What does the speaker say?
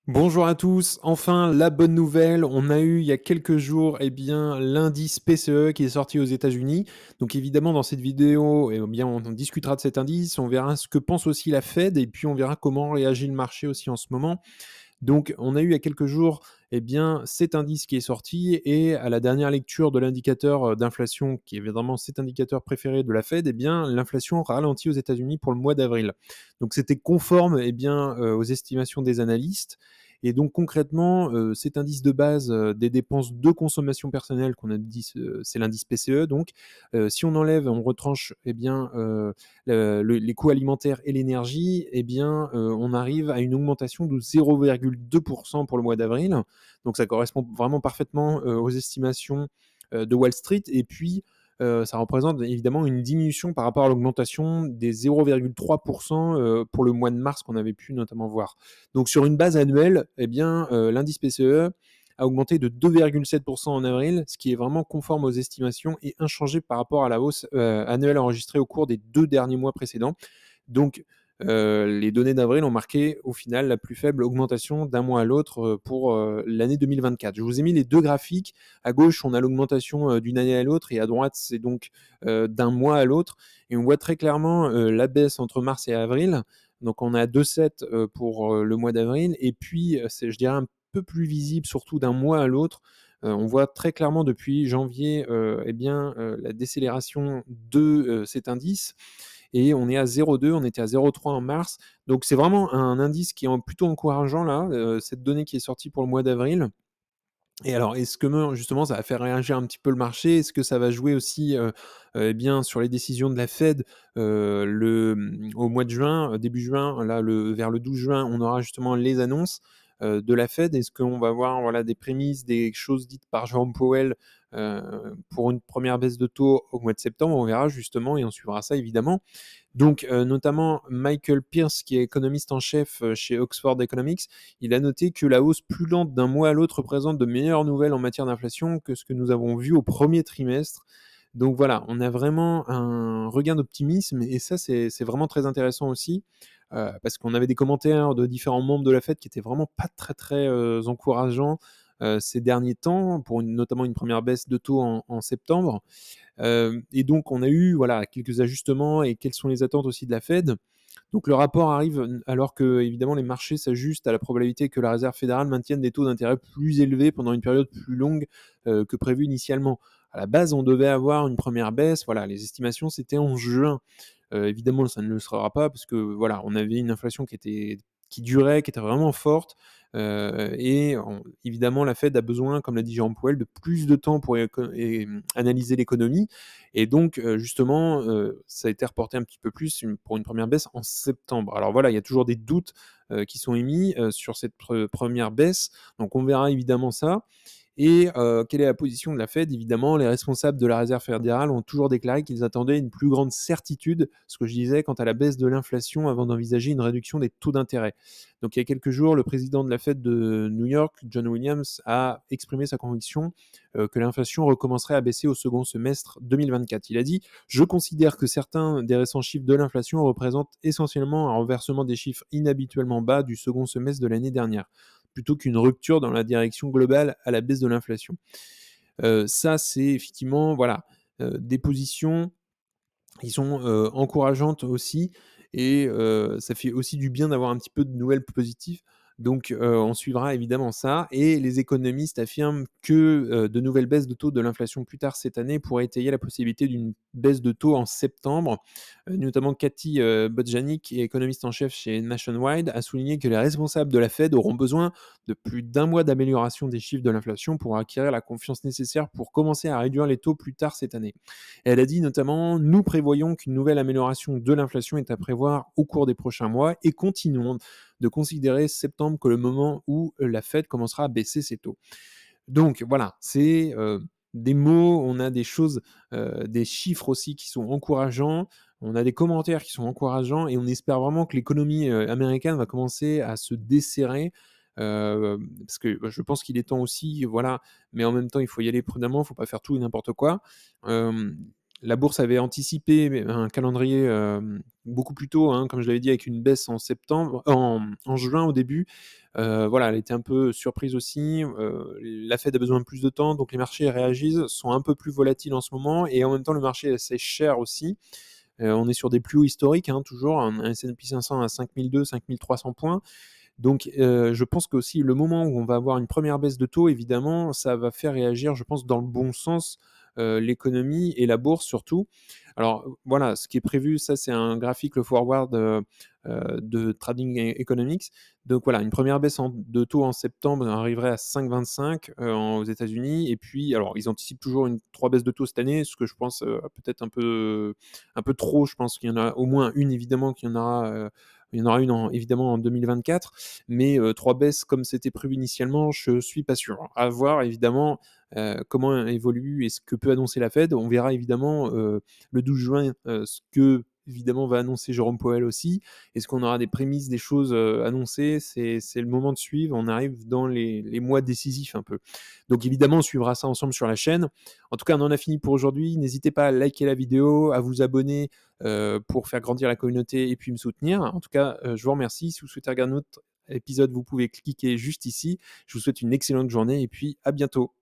Bonjour à tous, enfin la bonne nouvelle, on a eu il y a quelques jours l'indice PCE qui est sorti aux États-Unis. Donc évidemment dans cette vidéo, on discutera de cet indice, on verra ce que pense aussi la Fed et puis on verra comment réagit le marché aussi en ce moment. Donc, on a eu il y a quelques jours cet indice qui est sorti et à la dernière lecture de l'indicateur d'inflation, qui est évidemment cet indicateur préféré de la Fed, l'inflation ralentit aux États-Unis pour le mois d'avril. Donc, c'était conforme aux estimations des analystes. Et donc concrètement, cet indice de base des dépenses de consommation personnelle qu'on a dit, c'est l'indice PCE. Donc, si on enlève, on retranche les coûts alimentaires et l'énergie, on arrive à une augmentation de 0,2% pour le mois d'avril. Donc ça correspond vraiment parfaitement aux estimations de Wall Street. Et puis, ça représente évidemment une diminution par rapport à l'augmentation des 0,3% pour le mois de mars qu'on avait pu notamment voir. Donc sur une base annuelle, l'indice PCE a augmenté de 2,7% en avril, ce qui est vraiment conforme aux estimations et inchangé par rapport à la hausse annuelle enregistrée au cours des 2 derniers mois précédents. Donc, les données d'avril ont marqué au final la plus faible augmentation d'un mois à l'autre pour l'année 2024. Je vous ai mis les deux graphiques. À gauche, on a l'augmentation d'une année à l'autre et à droite, c'est donc d'un mois à l'autre. Et on voit très clairement la baisse entre mars et avril. Donc, on a 2,7 pour le mois d'avril. Et puis, c'est, je dirais, un peu plus visible, surtout d'un mois à l'autre. On voit très clairement depuis janvier la décélération de cet indice et on est à 0,2, on était à 0,3 en mars. Donc c'est vraiment un indice qui est plutôt encourageant là, cette donnée qui est sortie pour le mois d'avril. Et alors, est-ce que justement ça va faire réagir un petit peu le marché? Est-ce que ça va jouer aussi, sur les décisions de la Fed, au mois de juin, début juin, là, vers le 12 juin, on aura justement les annonces, de la Fed? Est-ce qu'on va voir, voilà, des prémices, des choses dites par Jerome Powell, pour une première baisse de taux au mois de septembre? On verra justement et on suivra ça évidemment. Donc, notamment Michael Pierce, qui est économiste en chef chez Oxford Economics, il a noté que la hausse plus lente d'un mois à l'autre représente de meilleures nouvelles en matière d'inflation que ce que nous avons vu au premier trimestre. Donc voilà, on a vraiment un regain d'optimisme et ça, c'est vraiment très intéressant aussi, parce qu'on avait des commentaires de différents membres de la Fed qui étaient vraiment pas très, très, encourageants, ces derniers temps pour notamment une première baisse de taux en septembre. Et donc on a eu voilà, quelques ajustements et quelles sont les attentes aussi de la Fed. Donc le rapport arrive alors que évidemment les marchés s'ajustent à la probabilité que la Réserve fédérale maintienne des taux d'intérêt plus élevés pendant une période plus longue que prévu initialement. À la base, on devait avoir une première baisse. Voilà, les estimations c'était en juin. Évidemment, ça ne le sera pas parce que voilà, on avait une inflation qui durait, qui était vraiment forte. Évidemment, la Fed a besoin, comme l'a dit Jérôme Powell, de plus de temps pour analyser l'économie. Et donc, justement, ça a été reporté un petit peu plus pour une première baisse en septembre. Alors voilà, il y a toujours des doutes qui sont émis sur cette première baisse. Donc on verra évidemment ça. Et quelle est la position de la Fed? Évidemment, les responsables de la Réserve fédérale ont toujours déclaré qu'ils attendaient une plus grande certitude, ce que je disais, quant à la baisse de l'inflation avant d'envisager une réduction des taux d'intérêt. Donc il y a quelques jours, le président de la Fed de New York, John Williams, a exprimé sa conviction que l'inflation recommencerait à baisser au second semestre 2024. Il a dit: «Je considère que certains des récents chiffres de l'inflation représentent essentiellement un renversement des chiffres inhabituellement bas du second semestre de l'année dernière, plutôt qu'une rupture dans la direction globale à la baisse de l'inflation.» Ça, c'est effectivement, voilà, des positions qui sont encourageantes aussi et ça fait aussi du bien d'avoir un petit peu de nouvelles positives. Donc on suivra évidemment ça et les économistes affirment que, de nouvelles baisses de taux de l'inflation plus tard cette année pourraient étayer la possibilité d'une baisse de taux en septembre. Notamment Cathy, Bodjanic, qui est économiste en chef chez Nationwide, a souligné que les responsables de la Fed auront besoin de plus d'un mois d'amélioration des chiffres de l'inflation pour acquérir la confiance nécessaire pour commencer à réduire les taux plus tard cette année. Et elle a dit notamment: «Nous prévoyons qu'une nouvelle amélioration de l'inflation est à prévoir au cours des prochains mois et continuons de considérer septembre comme le moment où la Fed commencera à baisser ses taux.» Donc voilà, c'est des mots, on a des choses, des chiffres aussi qui sont encourageants, on a des commentaires qui sont encourageants et on espère vraiment que l'économie américaine va commencer à se desserrer. Parce que je pense qu'il est temps aussi, voilà, mais en même temps, il faut y aller prudemment, il ne faut pas faire tout et n'importe quoi. Hem, la bourse avait anticipé un calendrier, beaucoup plus tôt, hein, comme je l'avais dit, avec une baisse en septembre en juin au début. Voilà, elle était un peu surprise aussi, la Fed a besoin de plus de temps, donc les marchés réagissent, sont un peu plus volatiles en ce moment et en même temps le marché est assez cher aussi. On est sur des plus hauts historiques, hein, toujours, un S&P 500 à 5 200-5 300 points. Donc, je pense qu'aussi le moment où on va avoir une première baisse de taux, évidemment, ça va faire réagir, je pense, dans le bon sens, l'économie et la bourse surtout. Alors, voilà, ce qui est prévu, ça, c'est un graphique, le forward, de Trading Economics. Donc voilà, une première baisse de taux en septembre arriverait à 5,25 aux États-Unis. Et puis, alors, ils anticipent toujours 3 baisses de taux cette année, ce que je pense peut-être un peu trop. Je pense qu'il y en a au moins une, évidemment, il y en aura une évidemment en 2024, mais 3 baisses comme c'était prévu initialement, je suis pas sûr. À voir évidemment comment évolue et ce que peut annoncer la Fed. On verra évidemment le 12 juin ce que évidemment va annoncer Jérôme Powell aussi. Est-ce qu'on aura des prémices, des choses annoncées? C'est le moment de suivre. On arrive dans les mois décisifs un peu. Donc évidemment, on suivra ça ensemble sur la chaîne. En tout cas, on en a fini pour aujourd'hui. N'hésitez pas à liker la vidéo, à vous abonner pour faire grandir la communauté et puis me soutenir. En tout cas, je vous remercie. Si vous souhaitez regarder notre épisode, vous pouvez cliquer juste ici. Je vous souhaite une excellente journée et puis à bientôt.